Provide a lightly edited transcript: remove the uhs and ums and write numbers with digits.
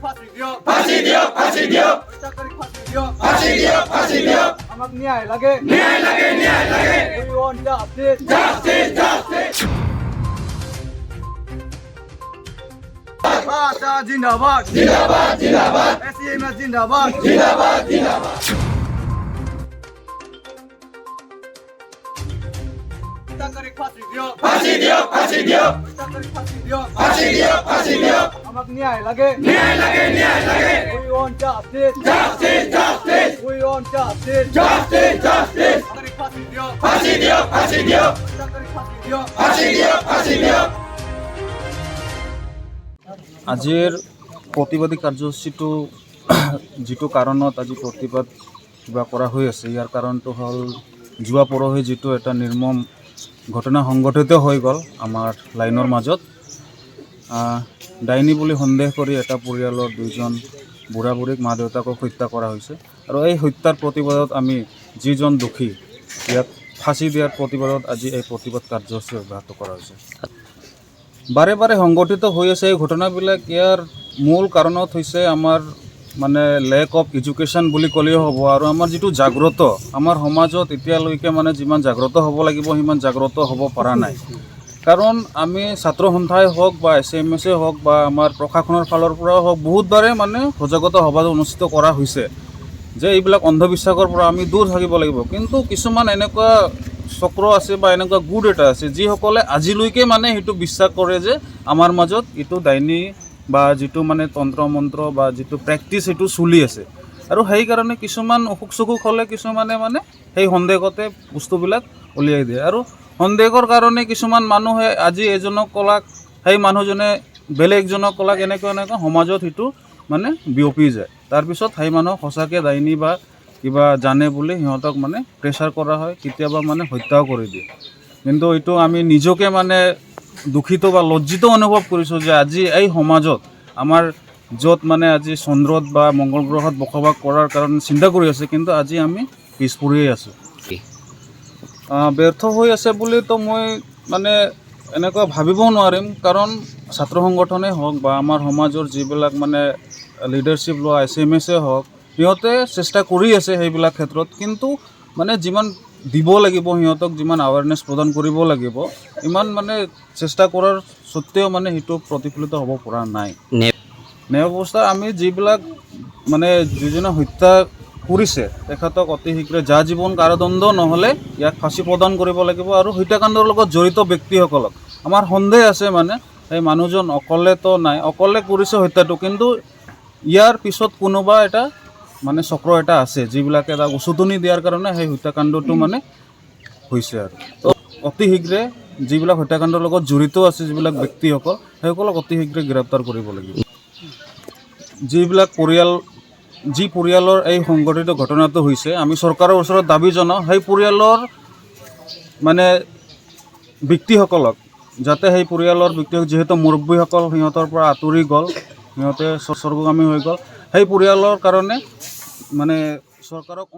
ফাঁসি দিও ফাঁসি দিও ফাঁসি দিও হত্যাকারী ফাঁসি দিও ফাঁসি দিও ফাঁসি দিও আমাকে ন্যায় লাগে ন্যায় লাগে ন্যায় লাগে We want justice. Justice justice ভাষা জিন্দাবাদ জিন্দাবাদ জিন্দাবাদ এসএমএস জিন্দাবাদ জিন্দাবাদ জিন্দাবাদ হত্যাকারী ফাঁসি দিও ফাঁসি দিও ফাঁসি দিও হত্যাকারী ফাঁসি দিও ফাঁসি দিও ফাঁসি দিও আমাকে ন্যায় লাগে ন্যায় লাগে ন্যায় লাগে We want justice. Justice justice We want justice. Justice justice হত্যাকারী ফাঁসি দিও ফাঁসি দিও ফাঁসি দিও হত্যাকারী ফাঁসি দিও ফাঁসি দিও ফাঁসি দিও আজিৰ প্ৰতিবাদী কাৰ্যসূচীটো যিটো কাৰণত আজি প্ৰতিবাদ কিবা কৰা হৈ আছে ইয়াৰ কাৰণটো হ'ল যোৱা পৰহি যিটো এটা নিৰ্মম ঘটনা সংঘটিত হৈ গ'ল আমাৰ লাইনৰ মাজত ডাইনী বুলি সন্দেহ কৰি এটা পৰিয়ালৰ দুজন বুঢ়া বুঢ়ীক মা দেউতাকক হত্যা কৰা হৈছে আৰু এই হত্যাৰ প্ৰতিবাদত আমি যিজন দোষী ইয়াক ফাঁচি দিয়াৰ প্ৰতিবাদত আজি এই প্ৰতিবাদ কাৰ্যসূচী অব্যাহত কৰা হৈছে বাৰে বাৰে সংগঠিত হৈ আছে এই ঘটনাবিলাক ইয়াৰ মূল কাৰণত হৈছে আমাৰ মানে লেক অফ এডুকেশ্যন বুলি ক'লেও হ'ব আৰু আমাৰ যিটো জাগ্ৰত আমাৰ সমাজত এতিয়ালৈকে মানে যিমান জাগ্ৰত হ'ব লাগিব সিমান জাগ্ৰত হ'ব পৰা নাই কাৰণ আমি ছাত্ৰ সন্থাই হওক বা এছএমএছে হওক বা আমাৰ প্ৰশাসনৰ ফালৰ পৰাও হওক বহুতবাৰে মানে সজাগতা সভা অনুষ্ঠিত কৰা হৈছে যে এইবিলাক অন্ধবিশ্বাসৰ পৰা আমি দূৰ থাকিব লাগিব কিন্তু কিছুমান এনেকুৱা চক্ৰ আছে বা এনেকুৱা গুড এটা আছে যিসকলে আজিলৈকে মানে সেইটো বিশ্বাস কৰে যে আমাৰ মাজত এইটো ডাইনী বা যিটো মানে তন্ত্ৰ মন্ত্ৰ বা যিটো প্ৰেক্টিছ সেইটো চলি আছে আৰু সেইকাৰণে কিছুমান অসুখ চসুখ হ'লে কিছুমানে মানে সেই সন্দেহতে বস্তুবিলাক উলিয়াই দিয়ে আৰু সন্দেহৰ কাৰণে কিছুমান মানুহে আজি এজনক ক'লাক সেই মানুহজনে বেলেগজনক ক'লাক এনেকুৱা সমাজত সেইটো মানে বিয়পি যায় তাৰপিছত সেই মানুহক সঁচাকৈ ডাইনী বা কিবা জানে বুলি সিহঁতক মানে প্ৰেছাৰ কৰা হয় কেতিয়াবা মানে হত্যাও কৰি দিয়ে কিন্তু এইটো আমি নিজকে মানে দুখিত বা লজ্জিত অনুভৱ কৰিছোঁ যে আজি এই সমাজত আমাৰ য'ত মানে আজি চন্দ্ৰত বা মংগল গ্ৰহত বসবাস কৰাৰ কাৰণে চিন্তা কৰি আছে কিন্তু আজি আমি পিছ পৰিয়ে আছোঁ ব্যৰ্থ হৈ আছে বুলিতো মই মানে এনেকুৱা ভাবিবও নোৱাৰিম কাৰণ ছাত্ৰ সংগঠনেই হওক বা আমাৰ সমাজৰ যিবিলাক মানে লিডাৰশ্বিপ লোৱা এছএমএছে হওক সিহঁতে চেষ্টা কৰি আছে সেইবিলাক ক্ষেত্ৰত কিন্তু মানে যিমান দিব লাগিব সিহঁতক যিমান আৱেৰনেছ প্ৰদান কৰিব লাগিব ইমান মানে চেষ্টা কৰাৰ সত্ত্বেও মানে সেইটো প্ৰতিফলিত হ'ব পৰা নাই ন্যায় ব্যৱস্থা আমি যিবিলাক মানে যিজনে হত্যা কৰিছে তেখেতক অতি শীঘ্ৰে যাজীৱন কাৰাদণ্ড নহ'লে ইয়াক ফাঁচী প্ৰদান কৰিব লাগিব আৰু হত্যাকাণ্ডৰ লগত জড়িত ব্যক্তিসকলক আমাৰ সন্দেহ আছে মানে সেই মানুহজন অকলেতো নাই অকলে কৰিছে হত্যাটো কিন্তু ইয়াৰ পিছত কোনোবা এটা মানে চক্ৰ এটা আছে যিবিলাকে এটা উচতনি দিয়াৰ কাৰণে সেই হত্যাকাণ্ডটো মানে হৈছে আৰু তো অতি শীঘ্ৰে যিবিলাক হত্যাকাণ্ডৰ লগত জড়িত আছে যিবিলাক ব্যক্তিসকল সেইসকলক অতি শীঘ্ৰে গ্ৰেপ্তাৰ কৰিব লাগিব যিবিলাক যি পৰিয়ালৰ এই সংঘটিত ঘটনাটো হৈছে আমি চৰকাৰৰ ওচৰত দাবী জনাওঁ সেই পৰিয়ালৰ মানে ব্যক্তিসকলক যাতে সেই পৰিয়ালৰ ব্যক্তিসকল যিহেতু মুৰব্বীসকল সিহঁতৰ পৰা আঁতৰি গ'ল সিহঁতে স্বৰ্গগামী হৈ গ'ল সেই পৰিয়ালৰ কাৰণে মানে চৰকাৰক